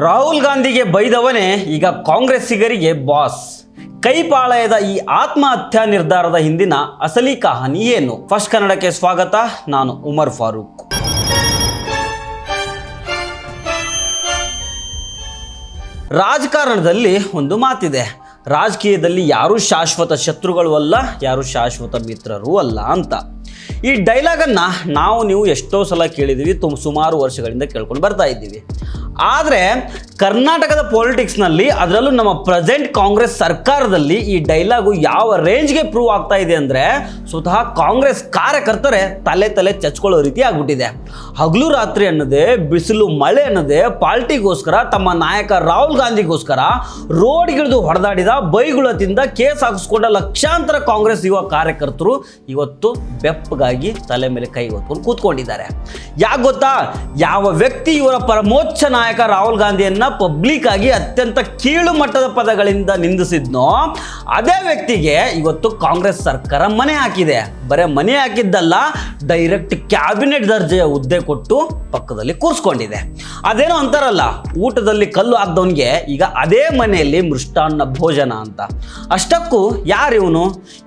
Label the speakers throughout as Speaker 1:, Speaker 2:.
Speaker 1: ರಾಹುಲ್ ಗಾಂಧಿಗೆ ಬೈದವನೇ ಈಗ ಕಾಂಗ್ರೆಸ್ಸಿಗರಿಗೆ ಬಾಸ್. ಕೈಪಾಳಯದ ಈ ಆತ್ಮಹತ್ಯಾ ನಿರ್ಧಾರದ ಹಿಂದಿನ ಅಸಲಿ ಕಹಾನಿ ಏನು? ಫಸ್ಟ್ ಕನ್ನಡಕ್ಕೆ ಸ್ವಾಗತ. ನಾನು ಉಮರ್ ಫಾರೂಕ್. ರಾಜಕಾರಣದಲ್ಲಿ ಒಂದು ಮಾತಿದೆ, ರಾಜಕೀಯದಲ್ಲಿ ಯಾರು ಶಾಶ್ವತ ಶತ್ರುಗಳು ಅಲ್ಲ, ಯಾರು ಶಾಶ್ವತ ಮಿತ್ರರು ಅಲ್ಲ ಅಂತ. ಈ ಡೈಲಾಗನ್ನು ನೀವು ಎಷ್ಟೋ ಸಲ ಕೇಳಿದ್ದೀವಿ, ಸುಮಾರು ವರ್ಷಗಳಿಂದ ಕೇಳ್ಕೊಂಡು ಬರ್ತಾ ಇದ್ದೀವಿ. ಆದರೆ ಕರ್ನಾಟಕದ ಪೊಲಿಟಿಕ್ಸ್ನಲ್ಲಿ, ಅದರಲ್ಲೂ ನಮ್ಮ ಪ್ರೆಸೆಂಟ್ ಕಾಂಗ್ರೆಸ್ ಸರ್ಕಾರದಲ್ಲಿ ಈ ಡೈಲಾಗು ಯಾವ ರೇಂಜ್ಗೆ ಪ್ರೂವ್ ಆಗ್ತಾ ಇದೆ ಅಂದರೆ, ಸ್ವತಃ ಕಾಂಗ್ರೆಸ್ ಕಾರ್ಯಕರ್ತರೇ ತಲೆ ಚಚ್ಕೊಳ್ಳೋ ರೀತಿ ಆಗ್ಬಿಟ್ಟಿದೆ. ಹಗಲು ರಾತ್ರಿ ಅನ್ನೋದೇ, ಬಿಸಿಲು ಮಳೆ ಅನ್ನೋದೇ, ಪಾರ್ಟಿಗೋಸ್ಕರ, ತಮ್ಮ ನಾಯಕ ರಾಹುಲ್ ಗಾಂಧಿಗೋಸ್ಕರ ರೋಡ್ಗಿಳಿದು ಹೊಡೆದಾಡಿದ, ಬೈಗುಳ ತಿಂದ, ಕೇಸ್ ಹಾಕಿಸ್ಕೊಂಡ ಲಕ್ಷಾಂತರ ಕಾಂಗ್ರೆಸ್ ಯುವ ಕಾರ್ಯಕರ್ತರು ಇವತ್ತು ಬೆಪ್ಪಗಾಗಿ ತಲೆ ಮೇಲೆ ಕೈ ಹೊತ್ಕೊಂಡು ಕೂತ್ಕೊಂಡಿದ್ದಾರೆ. ಯಾಕೆ ಗೊತ್ತಾ? ಯಾವ ವ್ಯಕ್ತಿ ಇವರ ಪರಮೋಚ್ಚ ನಾಯಕ ರಾಹುಲ್ ಗಾಂಧಿಯನ್ನ ಪಬ್ಲಿಕ್ ಆಗಿ ಅತ್ಯಂತ ಕೀಳು ಮಟ್ಟದ ಪದಗಳಿಂದ ನಿಂದಿಸಿದ್ನೋ, ಅದೇ ವ್ಯಕ್ತಿಗೆ ಇವತ್ತು ಕಾಂಗ್ರೆಸ್ ಸರ್ಕಾರ ಮನೆ ಹಾಕಿದೆ. ಬರೇ ಮನೆ ಹಾಕಿದ್ದಲ್ಲ, ಡೈರೆಕ್ಟ್ ಕ್ಯಾಬಿನೆಟ್ ದರ್ಜೆಯ ಹುದ್ದೆ ಕೊಟ್ಟು ಪಕ್ಕದಲ್ಲಿ ಕೂರಿಸ್ಕೊಂಡಿದೆ. ಅದೇನೋ ಅಂತಾರಲ್ಲ, ಊಟದಲ್ಲಿ ಕಲ್ಲು ಹಾಕ್ದವನಿಗೆ ಈಗ ಅದೇ ಮನೆಯಲ್ಲಿ ಮೃಷ್ಟಾನ್ನ ಭೋಜನ ಅಂತ. ಅಷ್ಟಕ್ಕೂ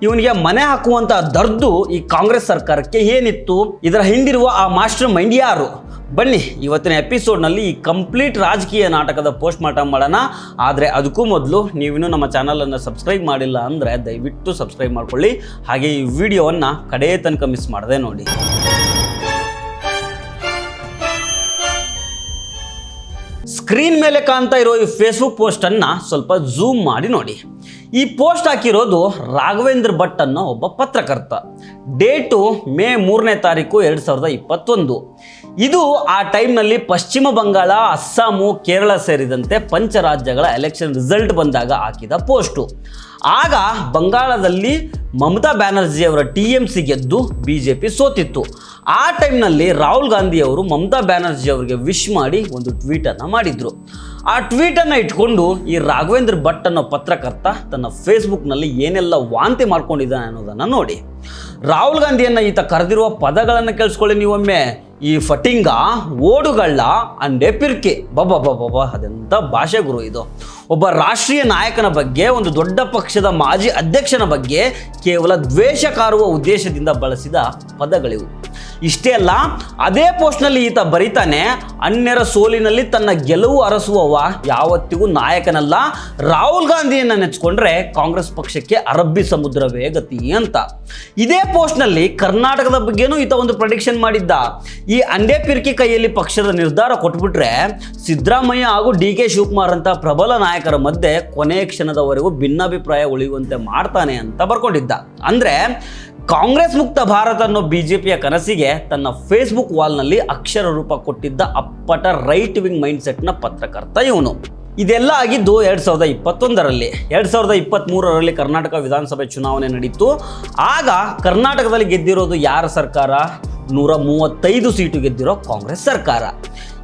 Speaker 1: ಇವನಿಗೆ ಮನೆ ಹಾಕುವಂತ ದರ್ದು ಈ ಕಾಂಗ್ರೆಸ್ ಸರ್ಕಾರಕ್ಕೆ ಏನಿತ್ತು? ಇದರ ಹಿಂದಿರುವ ಆ ಮಾಸ್ಟರ್ ಮೈಂಡ್ ಯಾರು? ಬನ್ನಿ ಇವತ್ತಿನ ಎಪಿಸೋಡ್ನಲ್ಲಿ ಈ ಕಂಪ್ಲೀಟ್ ರಾಜಕೀಯ ನಾಟಕದ ಪೋಸ್ಟ್ ಮಾರ್ಟಮ್ ಮಾಡೋಣ. ಆದರೆ ಅದಕ್ಕೂ ಮೊದಲು ನೀವಿನ್ನೂ ನಮ್ಮ ಚಾನಲನ್ನು ಸಬ್ಸ್ಕ್ರೈಬ್ ಮಾಡಿಲ್ಲ ಅಂದರೆ ದಯವಿಟ್ಟು ಸಬ್ಸ್ಕ್ರೈಬ್ ಮಾಡ್ಕೊಳ್ಳಿ. ಹಾಗೆ ಈ ವಿಡಿಯೋವನ್ನು ಕಡೇ ತನಕ ಮಿಸ್ ಮಾಡದೆ ನೋಡಿ. ಸ್ಕ್ರೀನ್ ಮೇಲೆ ಕಾಣ್ತಾ ಇರೋ ಈ ಫೇಸ್ಬುಕ್ ಪೋಸ್ಟನ್ನು ಸ್ವಲ್ಪ ಝೂಮ್ ಮಾಡಿ ನೋಡಿ. ಈ ಪೋಸ್ಟ್ ಹಾಕಿರೋದು ರಾಘವೇಂದ್ರ ಭಟ್ ಅನ್ನೋ ಒಬ್ಬ ಪತ್ರಕರ್ತ. ಡೇಟು ಮೇ 3ನೇ ತಾರೀಕು 2021. ಇದು ಆ ಟೈಮ್ನಲ್ಲಿ ಪಶ್ಚಿಮ ಬಂಗಾಳ, ಅಸ್ಸಾಮು, ಕೇರಳ ಸೇರಿದಂತೆ ಪಂಚರಾಜ್ಯಗಳ ಎಲೆಕ್ಷನ್ ರಿಸಲ್ಟ್ ಬಂದಾಗ ಹಾಕಿದ ಪೋಸ್ಟು. ಆಗ ಬಂಗಾಳದಲ್ಲಿ ಮಮತಾ ಬ್ಯಾನರ್ಜಿಯವರ TMC ಗೆದ್ದು BJP ಸೋತಿತ್ತು. ಆ ಟೈಮ್ನಲ್ಲಿ ರಾಹುಲ್ ಗಾಂಧಿಯವರು ಮಮತಾ ಬ್ಯಾನರ್ಜಿ ಅವರಿಗೆ ವಿಶ್ ಮಾಡಿ ಒಂದು ಟ್ವೀಟನ್ನು ಮಾಡಿದರು. ಆ ಟ್ವೀಟನ್ನು ಇಟ್ಕೊಂಡು ಈ ರಾಘವೇಂದ್ರ ಭಟ್ ಅನ್ನೋ ಪತ್ರಕರ್ತ ತನ್ನ ಫೇಸ್ಬುಕ್ನಲ್ಲಿ ಏನೆಲ್ಲ ವಾಂತಿ ಮಾಡ್ಕೊಂಡಿದ್ದಾನೆ ಅನ್ನೋದನ್ನು ನೋಡಿ. ರಾಹುಲ್ ಗಾಂಧಿಯನ್ನು ಈತ ಕರೆದಿರುವ ಪದಗಳನ್ನು ಕೇಳಿಸ್ಕೊಳ್ಳಿ ನೀವೊಮ್ಮೆ. ಈ ಫಟಿಂಗ, ಓಡುಗಳ್ಳ, ಅಂಡೆ ಪಿರ್ಕೆ, ಬಾಬಾ ಅದೆಂಥ ಭಾಷೆ ಗುರು ಇದು. ಒಬ್ಬ ರಾಷ್ಟ್ರೀಯ ನಾಯಕನ ಬಗ್ಗೆ, ಒಂದು ದೊಡ್ಡ ಪಕ್ಷದ ಮಾಜಿ ಅಧ್ಯಕ್ಷನ ಬಗ್ಗೆ ಕೇವಲ ದ್ವೇಷ ಕಾರುವ ಉದ್ದೇಶದಿಂದ ಬಳಸಿದ ಪದಗಳಿವು. ಇಷ್ಟೇ ಅಲ್ಲ, ಅದೇ ಪೋಸ್ಟ್ನಲ್ಲಿ ಈತ ಬರೀತಾನೆ, ಅನ್ಯರ ಸೋಲಿನಲ್ಲಿ ತನ್ನ ಗೆಲುವು ಅರಸುವವ ಯಾವತ್ತಿಗೂ ನಾಯಕನಲ್ಲ, ರಾಹುಲ್ ಗಾಂಧಿಯನ್ನು ನೆಚ್ಕೊಂಡ್ರೆ ಕಾಂಗ್ರೆಸ್ ಪಕ್ಷಕ್ಕೆ ಅರಬ್ಬಿ ಸಮುದ್ರವೇ ಗತಿ ಅಂತ. ಇದೇ ಪೋಸ್ಟ್ನಲ್ಲಿ ಕರ್ನಾಟಕದ ಬಗ್ಗೆನೂ ಈತ ಒಂದು ಪ್ರೆಡಿಕ್ಷನ್ ಮಾಡಿದ್ದ. ಈ ಅಂಡೆ ಪಿರ್ಕಿ ಕೈಯಲ್ಲಿ ಪಕ್ಷದ ನಿರ್ಧಾರ ಕೊಟ್ಬಿಟ್ರೆ ಸಿದ್ದರಾಮಯ್ಯ ಹಾಗೂ DK ಶಿವಕುಮಾರ್ ಅಂತ ಪ್ರಬಲ ನಾಯಕರ ಮಧ್ಯೆ ಕೊನೆಯ ಕ್ಷಣದವರೆಗೂ ಭಿನ್ನಾಭಿಪ್ರಾಯ ಉಳಿಯುವಂತೆ ಮಾಡ್ತಾನೆ ಅಂತ ಬರ್ಕೊಂಡಿದ್ದ. ಅಂದ್ರೆ ಕಾಂಗ್ರೆಸ್ ಮುಕ್ತ ಭಾರತ ಅನ್ನೋ BJPಯ ಕನಸಿಗೆ ತನ್ನ ಫೇಸ್ಬುಕ್ ವಾಲ್ನಲ್ಲಿ ಅಕ್ಷರ ರೂಪ ಕೊಟ್ಟಿದ್ದ ಅಪ್ಪಟ ರೈಟ್ ವಿಂಗ್ ಮೈಂಡ್ ಸೆಟ್ನ ಪತ್ರಕರ್ತ ಇವನು. ಇದೆಲ್ಲ ಆಗಿದ್ದು 2021ರಲ್ಲಿ. 2023ರಲ್ಲಿ ಕರ್ನಾಟಕ ವಿಧಾನಸಭೆ ಚುನಾವಣೆ ನಡೀತು. ಆಗ ಕರ್ನಾಟಕದಲ್ಲಿ ಗೆದ್ದಿರೋದು ಯಾರ ಸರ್ಕಾರ? 135 ಸೀಟು ಗೆದ್ದಿರೋ ಕಾಂಗ್ರೆಸ್ ಸರ್ಕಾರ.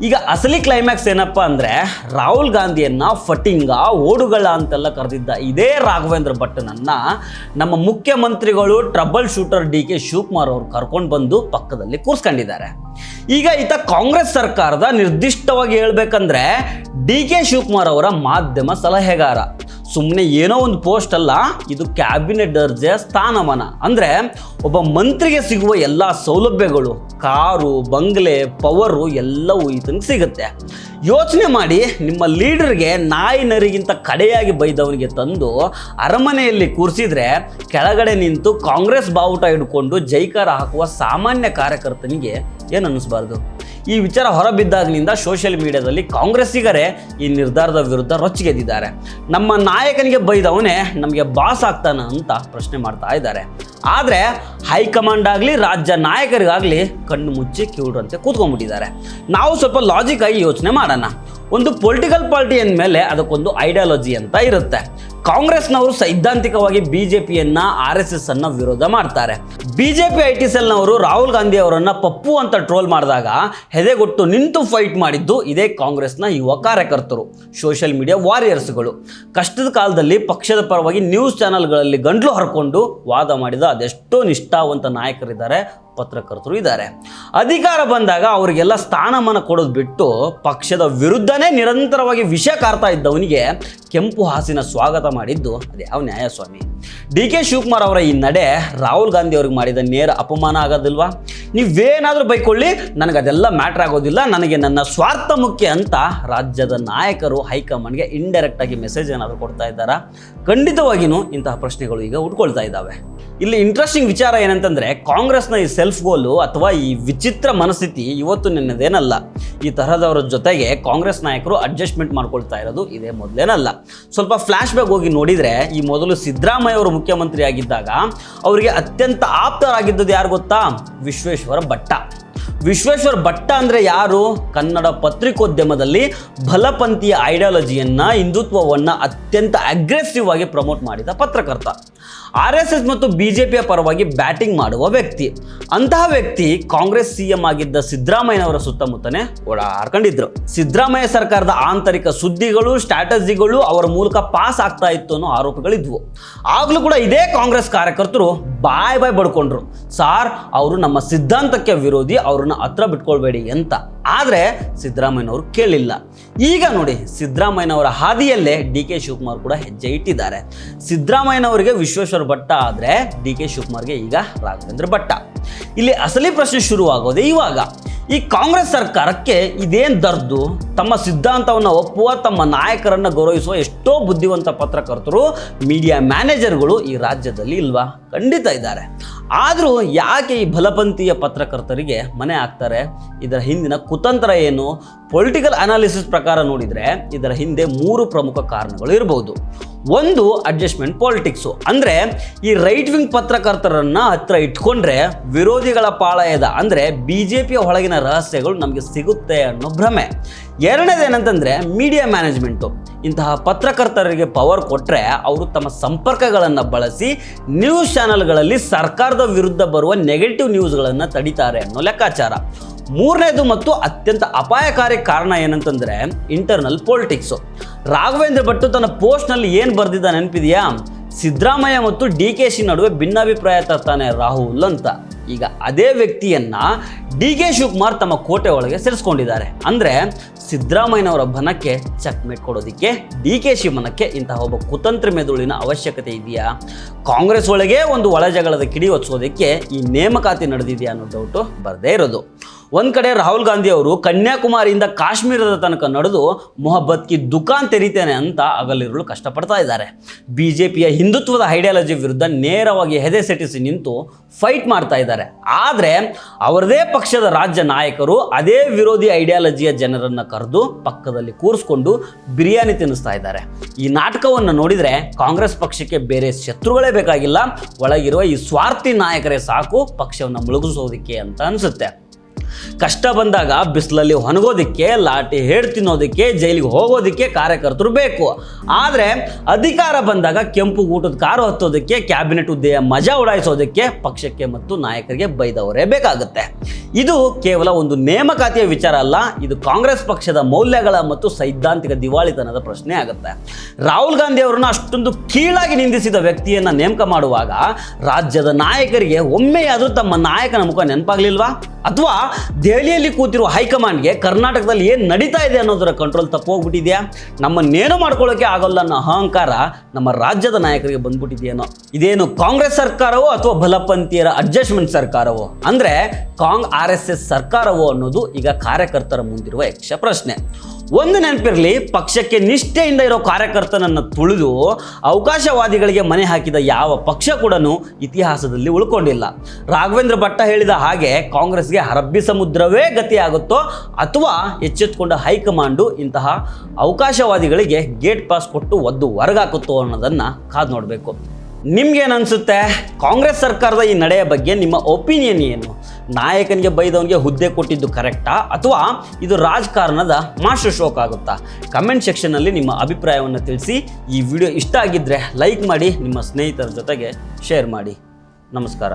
Speaker 1: ಈಗ ಅಸಲಿ ಕ್ಲೈಮ್ಯಾಕ್ಸ್ ಏನಪ್ಪ ಅಂದರೆ, ರಾಹುಲ್ ಗಾಂಧಿಯನ್ನ ಫಟಿಂಗ, ಓಡುಗಳ ಅಂತೆಲ್ಲ ಕರೆದಿದ್ದ ಇದೇ ರಾಘವೇಂದ್ರ ಭಟ್ನನ್ನು ನಮ್ಮ ಮುಖ್ಯಮಂತ್ರಿಗಳು ಟ್ರಬಲ್ ಶೂಟರ್ DK ಶಿವಕುಮಾರ್ ಅವರು ಕರ್ಕೊಂಡು ಬಂದು ಪಕ್ಕದಲ್ಲಿ ಕೂರಿಸ್ಕೊಂಡಿದ್ದಾರೆ. ಈಗ ಈತ ಕಾಂಗ್ರೆಸ್ ಸರ್ಕಾರದ, ನಿರ್ದಿಷ್ಟವಾಗಿ ಹೇಳ್ಬೇಕಂದ್ರೆ DK ಶಿವಕುಮಾರ್ ಅವರ ಮಾಧ್ಯಮ ಸಲಹೆಗಾರ. ಸುಮ್ಮನೆ ಏನೋ ಒಂದು ಪೋಸ್ಟ್ ಅಲ್ಲ, ಇದು ಕ್ಯಾಬಿನೆಟ್ ದರ್ಜೆಯ ಸ್ಥಾನಮಾನ. ಅಂದರೆ ಒಬ್ಬ ಮಂತ್ರಿಗೆ ಸಿಗುವ ಎಲ್ಲ ಸೌಲಭ್ಯಗಳು, ಕಾರು, ಬಂಗ್ಲೆ, ಪವರು ಎಲ್ಲವೂ ಈತನಿಗೆ ಸಿಗುತ್ತೆ. ಯೋಚನೆ ಮಾಡಿ, ನಿಮ್ಮ ಲೀಡರ್ಗೆ ನಾಯಿ ನರಿಗಿಂತ ಕಡೆಯಾಗಿ ಬೈದವನಿಗೆ ತಂದು ಅರಮನೆಯಲ್ಲಿ ಕೂರಿಸಿದ್ರೆ ಕೆಳಗಡೆ ನಿಂತು ಕಾಂಗ್ರೆಸ್ ಬಾವುಟ ಹಿಡ್ಕೊಂಡು ಜೈಕಾರ ಹಾಕುವ ಸಾಮಾನ್ಯ ಕಾರ್ಯಕರ್ತನಿಗೆ ಏನು ಅನ್ನಿಸ್ಬಾರ್ದು? ಈ ವಿಚಾರ ಹೊರಬಿದ್ದಾಗಿನಿಂದ ಸೋಷಿಯಲ್ ಮೀಡಿಯಾದಲ್ಲಿ ಕಾಂಗ್ರೆಸ್ಸಿಗರೇ ಈ ನಿರ್ಧಾರದ ವಿರುದ್ಧ ರೊಚ್ಚಿಗೆದ್ದಿದ್ದಾರೆ. ನಮ್ಮ ನಾಯಕನಿಗೆ ಬೈದವನೇ ನಮಗೆ ಬಾಸ್ ಆಗ್ತಾನ ಅಂತ ಪ್ರಶ್ನೆ ಮಾಡ್ತಾ ಇದ್ದಾರೆ. ಆದರೆ ಹೈಕಮಾಂಡ್ ಆಗಲಿ, ರಾಜ್ಯ ನಾಯಕರಿಗಾಗಲಿ ಕಣ್ಣು ಮುಚ್ಚಿ ಕಿವುಡ್ರಂತೆ ಕೂತ್ಕೊಂಡ್ಬಿಟ್ಟಿದ್ದಾರೆ. ನಾವು ಸ್ವಲ್ಪ ಲಾಜಿಕ್ ಆಗಿ ಯೋಚನೆ ಮಾಡೋಣ. ಒಂದು ಪೊಲಿಟಿಕಲ್ ಪಾರ್ಟಿ ಅಂದಮೇಲೆ ಅದಕ್ಕೊಂದು ಐಡಿಯಾಲಜಿ ಅಂತ ಇರುತ್ತೆ. ಕಾಂಗ್ರೆಸ್ನವರು ಸೈದ್ಧಾಂತಿಕವಾಗಿ BJPಯನ್ನ, RSS ಅನ್ನ ವಿರೋಧ ಮಾಡ್ತಾರೆ. ಬಿಜೆಪಿ ಐ ಟಿ ಸೆಲ್ನವರು ರಾಹುಲ್ ಗಾಂಧಿ ಅವರನ್ನು ಪಪ್ಪು ಅಂತ ಟ್ರೋಲ್ ಮಾಡಿದಾಗ ಹೆದೆಗೊಟ್ಟು ನಿಂತು ಫೈಟ್ ಮಾಡಿದ್ದು ಇದೇ ಕಾಂಗ್ರೆಸ್ನ ಯುವ ಕಾರ್ಯಕರ್ತರು, ಸೋಷಿಯಲ್ ಮೀಡಿಯಾ ವಾರಿಯರ್ಸ್ಗಳು. ಕಷ್ಟದ ಕಾಲದಲ್ಲಿ ಪಕ್ಷದ ಪರವಾಗಿ ನ್ಯೂಸ್ ಚಾನೆಲ್ಗಳಲ್ಲಿ ಗಂಟ್ಲು ಹರ್ಕೊಂಡು ವಾದ ಮಾಡಿದ ಅದೆಷ್ಟೋ ನಿಷ್ಠಾವಂತ ನಾಯಕರಿದ್ದಾರೆ, ಪತ್ರಕರ್ತರು ಇದ್ದಾರೆ. ಅಧಿಕಾರ ಬಂದಾಗ ಅವರಿಗೆಲ್ಲ ಸ್ಥಾನಮಾನ ಕೊಡೋದು ಬಿಟ್ಟು ಪಕ್ಷದ ವಿರುದ್ಧನೇ ನಿರಂತರವಾಗಿ ವಿಷ ಕಾರ್ತಾ ಇದ್ದವನಿಗೆ ಕೆಂಪು ಹಾಸಿನ ಸ್ವಾಗತ ಮಾಡಿದ್ದು ಅದ್ಯಾವ ನ್ಯಾಯ ಸ್ವಾಮಿ? ಡಿ ಕೆ ಶಿವಕುಮಾರ್ ಅವರ ಈ ನಡೆ ರಾಹುಲ್ ಗಾಂಧಿ ಅವ್ರಿಗೆ ಮಾಡಿದ ನೇರ ಅಪಮಾನ ಆಗೋದಿಲ್ವಾ? ನೀವೇನಾದರೂ ಬೈಕೊಳ್ಳಿ, ನನಗದೆಲ್ಲ ಮ್ಯಾಟ್ರ್ ಆಗೋದಿಲ್ಲ, ನನಗೆ ನನ್ನ ಸ್ವಾರ್ಥ ಮುಖ್ಯ ಅಂತ ರಾಜ್ಯದ ನಾಯಕರು ಹೈಕಮಾಂಡ್ಗೆ ಇಂಡೈರೆಕ್ಟ್ ಆಗಿ ಮೆಸೇಜ್ ಏನಾದರೂ ಕೊಡ್ತಾ ಇದ್ದಾರಾ? ಖಂಡಿತವಾಗಿಯೂ ಇಂತಹ ಪ್ರಶ್ನೆಗಳು ಈಗ ಉಟ್ಕೊಳ್ತಾ ಇದ್ದಾವೆ. ಇಲ್ಲಿ ಇಂಟ್ರೆಸ್ಟಿಂಗ್ ವಿಚಾರ ಏನಂತಂದರೆ, ಕಾಂಗ್ರೆಸ್ನ ಈ ಸೆಲ್ಫ್ ಗೋಲು ಅಥವಾ ಈ ವಿಚಿತ್ರ ಮನಸ್ಥಿತಿ ಇವತ್ತು ನಿನ್ನದೇನಲ್ಲ. ಈ ತರಹದವರ ಜೊತೆಗೆ ಕಾಂಗ್ರೆಸ್ ನಾಯಕರು ಅಡ್ಜಸ್ಟ್ಮೆಂಟ್ ಮಾಡ್ಕೊಳ್ತಾ ಇರೋದು ಇದೇ ಮೊದಲೇನಲ್ಲ. ಸ್ವಲ್ಪ ಫ್ಲ್ಯಾಶ್ ಬ್ಯಾಕ್ ಹೋಗಿ ನೋಡಿದರೆ, ಈ ಮೊದಲು ಸಿದ್ದರಾಮಯ್ಯ ಅವರು ಮುಖ್ಯಮಂತ್ರಿ ಆಗಿದ್ದಾಗ ಅವರಿಗೆ ಅತ್ಯಂತ ಆಪ್ತರಾಗಿದ್ದದ್ದು ಯಾರು ಗೊತ್ತಾ? ವಿಶ್ವೇಶ್ವರ ಭಟ್ಟ. ವಿಶ್ವೇಶ್ವರ ಭಟ್ಟ ಅಂದರೆ ಯಾರು? ಕನ್ನಡ ಪತ್ರಿಕೋದ್ಯಮದಲ್ಲಿ ಬಲಪಂಥೀಯ ಐಡಿಯಾಲಜಿಯನ್ನು, ಹಿಂದುತ್ವವನ್ನು ಅತ್ಯಂತ ಅಗ್ರೆಸಿವ್ ಆಗಿ ಪ್ರಮೋಟ್ ಮಾಡಿದ ಪತ್ರಕರ್ತ. RSS ಮತ್ತು BJPಯ ಪರವಾಗಿ ಬ್ಯಾಟಿಂಗ್ ಮಾಡುವ ವ್ಯಕ್ತಿ. ಅಂತಹ ವ್ಯಕ್ತಿ ಕಾಂಗ್ರೆಸ್ CM ಆಗಿದ್ದ ಸಿದ್ದರಾಮಯ್ಯನವರ ಸುತ್ತಮುತ್ತನೇ ಓಡಾಡ್ಕೊಂಡಿದ್ರು. ಸಿದ್ದರಾಮಯ್ಯ ಸರ್ಕಾರದ ಆಂತರಿಕ ಸುದ್ದಿಗಳು, ಸ್ಟ್ರಾಟಜಿಗಳು ಅವರ ಮೂಲಕ ಪಾಸ್ ಆಗ್ತಾ ಇತ್ತು ಅನ್ನೋ ಆರೋಪಗಳಿದ್ವು. ಆಗಲೂ ಕೂಡ ಇದೇ ಕಾಂಗ್ರೆಸ್ ಕಾರ್ಯಕರ್ತರು ಬಾಯ್ ಬಡ್ಕೊಂಡ್ರು, ಸಾರ್ ಅವರು ನಮ್ಮ ಸಿದ್ಧಾಂತಕ್ಕೆ ವಿರೋಧಿ, ಅವ್ರನ್ನ ಹತ್ರ ಬಿಟ್ಕೊಳ್ಬೇಡಿ ಅಂತ. ಆದರೆ ಸಿದ್ದರಾಮಯ್ಯನವರು ಕೇಳಿಲ್ಲ. ಈಗ ನೋಡಿ, ಸಿದ್ದರಾಮಯ್ಯನವರ ಹಾದಿಯಲ್ಲೇ ಡಿ ಕೆ ಶಿವಕುಮಾರ್ ಕೂಡ ಹೆಜ್ಜೆ ಇಟ್ಟಿದ್ದಾರೆ. ಸಿದ್ದರಾಮಯ್ಯನವರಿಗೆ ವಿಶ್ವೇಶ್ವರ ಭಟ್ಟ ಆದರೆ ಡಿ ಕೆ ಶಿವಕುಮಾರ್ಗೆ ಈಗ ರಾಘವೇಂದ್ರ ಭಟ್ಟ. ಇಲ್ಲಿ ಅಸಲಿ ಪ್ರಶ್ನೆ ಶುರುವಾಗೋದೇ ಇವಾಗ. ಈ ಕಾಂಗ್ರೆಸ್ ಸರ್ಕಾರಕ್ಕೆ ಇದೇನು ದರ್ದು? ತಮ್ಮ ಸಿದ್ಧಾಂತವನ್ನು ಒಪ್ಪುವ, ತಮ್ಮ ನಾಯಕರನ್ನು ಗೌರವಿಸುವ ಎಷ್ಟೋ ಬುದ್ಧಿವಂತ ಪತ್ರಕರ್ತರು, ಮೀಡಿಯಾ ಮ್ಯಾನೇಜರ್ಗಳು ಈ ರಾಜ್ಯದಲ್ಲಿ ಇಲ್ವಾ? ಖಂಡಿತ ಇದ್ದಾರೆ. ಆದರೂ ಯಾಕೆ ಈ ಬಲಪಂಥೀಯ ಪತ್ರಕರ್ತರಿಗೆ ಮನೆ ಹಾಕ್ತಾರೆ? ಇದರ ಹಿಂದಿನ ಕುತಂತ್ರ ಏನು? ಪೊಲಿಟಿಕಲ್ ಅನಾಲಿಸಿಸ್ ಪ್ರಕಾರ ನೋಡಿದರೆ ಇದರ ಹಿಂದೆ 3 ಪ್ರಮುಖ ಕಾರಣಗಳು ಇರಬಹುದು. ಒಂದು, ಅಡ್ಜಸ್ಟ್ಮೆಂಟ್ ಪಾಲಿಟಿಕ್ಸು. ಅಂದರೆ ಈ ರೈಟ್ ವಿಂಗ್ ಪತ್ರಕರ್ತರನ್ನು ಹತ್ರ ಇಟ್ಕೊಂಡ್ರೆ ವಿರೋಧಿಗಳ ಪಾಳಯದ ಅಂದರೆ BJPಯ ಒಳಗಿನ ರಹಸ್ಯಗಳು ನಮಗೆ ಸಿಗುತ್ತೆ ಅನ್ನೋ ಭ್ರಮೆ. ಎರಡನೇದೇನಂತಂದರೆ ಮೀಡಿಯಾ ಮ್ಯಾನೇಜ್ಮೆಂಟು. ಇಂತಹ ಪತ್ರಕರ್ತರಿಗೆ ಪವರ್ ಕೊಟ್ಟರೆ ಅವರು ತಮ್ಮ ಸಂಪರ್ಕಗಳನ್ನು ಬಳಸಿ ನ್ಯೂಸ್ ಚಾನೆಲ್ಗಳಲ್ಲಿ ಸರ್ಕಾರದ ವಿರುದ್ಧ ಬರುವ ನೆಗೆಟಿವ್ ನ್ಯೂಸ್ಗಳನ್ನು ತಡೀತಾರೆ ಅನ್ನೋ ಲೆಕ್ಕಾಚಾರ. ಮೂರನೇದು ಮತ್ತು ಅತ್ಯಂತ ಅಪಾಯಕಾರಿ ಕಾರಣ ಏನಂತಂದರೆ ಇಂಟರ್ನಲ್ ಪೊಲಿಟಿಕ್ಸು. ರಾಘವೇಂದ್ರ ಭಟ್ ತನ್ನ ಪೋಸ್ಟ್ನಲ್ಲಿ ಏನು ಬರೆದಿದ್ದ ನೆನಪಿದೆಯಾ? ಸಿದ್ದರಾಮಯ್ಯ ಮತ್ತು DKC ನಡುವೆ ಭಿನ್ನಾಭಿಪ್ರಾಯ ತರ್ತಾನೆ ರಾಹುಲ್ ಅಂತ. ಈಗ ಅದೇ ವ್ಯಕ್ತಿಯನ್ನು ಡಿ ಕೆ ಶಿವಕುಮಾರ್ ತಮ್ಮ ಕೋಟೆ ಒಳಗೆ ಸೇರಿಸ್ಕೊಂಡಿದ್ದಾರೆ. ಅಂದರೆ ಸಿದ್ದರಾಮಯ್ಯನವರ ಬನಕ್ಕೆ ಚೆಕ್ಮೇಟ್ ಕೊಡೋದಕ್ಕೆ DKC ಮನಕ್ಕೆ ಇಂತಹ ಒಬ್ಬ ಕುತಂತ್ರ ಮೆದುಳಿನ ಅವಶ್ಯಕತೆ ಇದೆಯಾ? ಕಾಂಗ್ರೆಸ್ ಒಳಗೆ ಒಂದು ಒಳಜಗಳದ ಕಿಡಿ ಹೊಚ್ಚೋದಕ್ಕೆ ಈ ನೇಮಕಾತಿ ನಡೆದಿದೆಯಾ ಅನ್ನೋ ಡೌಟು ಬರದೇ ಇರೋದು. ಒಂದು ಕಡೆ ರಾಹುಲ್ ಗಾಂಧಿ ಅವರು ಕನ್ಯಾಕುಮಾರಿಯಿಂದ ಕಾಶ್ಮೀರದ ತನಕ ನಡೆದು ಮೊಹಬ್ಬತ್ ಕಿ ದುಕಾನ್ ತೆರೀತೇನೆ ಅಂತ ಹಗಲಿರುಳು ಕಷ್ಟಪಡ್ತಾ ಇದ್ದಾರೆ. BJPಯ ಹಿಂದುತ್ವದ ಐಡಿಯಾಲಜಿ ವಿರುದ್ಧ ನೇರವಾಗಿ ಹೆದೆ ಸೆಟಿಸಿ ನಿಂತು ಫೈಟ್ ಮಾಡ್ತಾ ಇದ್ದಾರೆ. ಆದರೆ ಅವರದೇ ಪಕ್ಷದ ರಾಜ್ಯ ನಾಯಕರು ಅದೇ ವಿರೋಧಿ ಐಡಿಯಾಲಜಿಯ ಜನರನ್ನು ಕರೆದು ಪಕ್ಕದಲ್ಲಿ ಕೂರಿಸ್ಕೊಂಡು ಬಿರಿಯಾನಿ ತಿನ್ನಿಸ್ತಾ ಇದ್ದಾರೆ. ಈ ನಾಟಕವನ್ನು ನೋಡಿದರೆ ಕಾಂಗ್ರೆಸ್ ಪಕ್ಷಕ್ಕೆ ಬೇರೆ ಶತ್ರುಗಳೇ ಬೇಕಾಗಿಲ್ಲ, ಒಳಗಿರುವ ಈ ಸ್ವಾರ್ಥಿ ನಾಯಕರೇ ಸಾಕು ಪಕ್ಷವನ್ನು ಮುಳುಗಿಸೋದಕ್ಕೆ ಅಂತ ಅನಿಸುತ್ತೆ. ಕಷ್ಟ ಬಂದಾಗ ಬಿಸಿಲಲ್ಲಿ ಒಣಗೋದಕ್ಕೆ, ಲಾಠಿ ಹೇಡ್ ತಿನ್ನೋದಕ್ಕೆ, ಜೈಲಿಗೆ ಹೋಗೋದಕ್ಕೆ ಕಾರ್ಯಕರ್ತರು ಬೇಕು. ಆದರೆ ಅಧಿಕಾರ ಬಂದಾಗ ಕೆಂಪು ಊಟದ ಕಾರು ಹತ್ತೋದಕ್ಕೆ, ಕ್ಯಾಬಿನೆಟ್ ಹುದ್ದೆಯ ಮಜಾ ಉಡಾಯಿಸೋದಕ್ಕೆ ಪಕ್ಷಕ್ಕೆ ಮತ್ತು ನಾಯಕರಿಗೆ ಬೈದವರೇ ಬೇಕಾಗುತ್ತೆ. ಇದು ಕೇವಲ ಒಂದು ನೇಮಕಾತಿಯ ವಿಚಾರ ಅಲ್ಲ, ಇದು ಕಾಂಗ್ರೆಸ್ ಪಕ್ಷದ ಮೌಲ್ಯಗಳ ಮತ್ತು ಸೈದ್ಧಾಂತಿಕ ದಿವಾಳಿತನದ ಪ್ರಶ್ನೆ ಆಗುತ್ತೆ. ರಾಹುಲ್ ಗಾಂಧಿ ಅವರನ್ನು ಅಷ್ಟೊಂದು ಕೀಳಾಗಿ ನಿಂದಿಸಿದ ವ್ಯಕ್ತಿಯನ್ನು ನೇಮಕ ಮಾಡುವಾಗ ರಾಜ್ಯದ ನಾಯಕರಿಗೆ ಒಮ್ಮೆಯಾದರೂ ತಮ್ಮ ನಾಯಕನ ಮುಖ ನೆನಪಾಗಲಿಲ್ವಾ? ಅಥವಾ ದೆಹಲಿಯಲ್ಲಿ ಕೂತಿರುವ ಹೈಕಮಾಂಡ್ಗೆ ಕರ್ನಾಟಕದಲ್ಲಿ ಏನು ನಡೀತಾ ಇದೆ ಅನ್ನೋದರ ಕಂಟ್ರೋಲ್ ತಪ್ಪು ಹೋಗ್ಬಿಟ್ಟಿದೆಯಾ? ನಮ್ಮನ್ನೇನು ಮಾಡ್ಕೊಳ್ಳೋಕೆ ಆಗೋಲ್ಲ ಅನ್ನೋ ಅಹಂಕಾರ ನಮ್ಮ ರಾಜ್ಯದ ನಾಯಕರಿಗೆ ಬಂದ್ಬಿಟ್ಟಿದೆಯೇನೋ? ಇದೇನು ಕಾಂಗ್ರೆಸ್ ಸರ್ಕಾರವೋ ಅಥವಾ ಬಲಪಂಥೀಯರ ಅಡ್ಜಸ್ಟ್ಮೆಂಟ್ ಸರ್ಕಾರವೋ, ಅಂದರೆ RSS ಸರ್ಕಾರವೋ ಅನ್ನೋದು ಈಗ ಕಾರ್ಯಕರ್ತರ ಮುಂದಿರುವ ಯಕ್ಷ ಪ್ರಶ್ನೆ. ಒಂದು ನೆನಪಿರಲಿ, ಪಕ್ಷಕ್ಕೆ ನಿಷ್ಠೆಯಿಂದ ಇರೋ ಕಾರ್ಯಕರ್ತನನ್ನು ತುಳಿದು ಅವಕಾಶವಾದಿಗಳಿಗೆ ಮನೆ ಹಾಕಿದ ಯಾವ ಪಕ್ಷ ಕೂಡ ಇತಿಹಾಸದಲ್ಲಿ ಉಳ್ಕೊಂಡಿಲ್ಲ. ರಾಘವೇಂದ್ರ ಭಟ್ಟ ಹೇಳಿದ ಹಾಗೆ ಕಾಂಗ್ರೆಸ್ಗೆ ಅರಬ್ಬಿ ಸಮುದ್ರವೇ ಗತಿಯಾಗುತ್ತೋ ಅಥವಾ ಎಚ್ಚೆತ್ತುಕೊಂಡ ಹೈಕಮಾಂಡು ಇಂತಹ ಅವಕಾಶವಾದಿಗಳಿಗೆ ಗೇಟ್ ಪಾಸ್ ಕೊಟ್ಟು ಒದ್ದು ಹೊರಗಾಕುತ್ತೋ ಅನ್ನೋದನ್ನು ಕಾದು ನೋಡಬೇಕು. ನಿಮ್ಗೇನು ಅನಿಸುತ್ತೆ? ಕಾಂಗ್ರೆಸ್ ಸರ್ಕಾರದ ಈ ನಡೆಯ ಬಗ್ಗೆ ನಿಮ್ಮ ಒಪಿನಿಯನ್ ಏನು? ನಾಯಕನಿಗೆ ಬೈದವನಿಗೆ ಹುದ್ದೆ ಕೊಟ್ಟಿದ್ದು ಕರೆಕ್ಟಾ ಅಥವಾ ಇದು ರಾಜಕಾರಣದ ಮಾಸ್ಟರ್ ಶೋಕ್ ಆಗುತ್ತಾ? ಕಮೆಂಟ್ ಸೆಕ್ಷನ್ನಲ್ಲಿ ನಿಮ್ಮ ಅಭಿಪ್ರಾಯವನ್ನು ತಿಳಿಸಿ. ಈ ವಿಡಿಯೋ ಇಷ್ಟ ಆಗಿದ್ದರೆ ಲೈಕ್ ಮಾಡಿ, ನಿಮ್ಮ ಸ್ನೇಹಿತರ ಜೊತೆಗೆ ಶೇರ್ ಮಾಡಿ. ನಮಸ್ಕಾರ.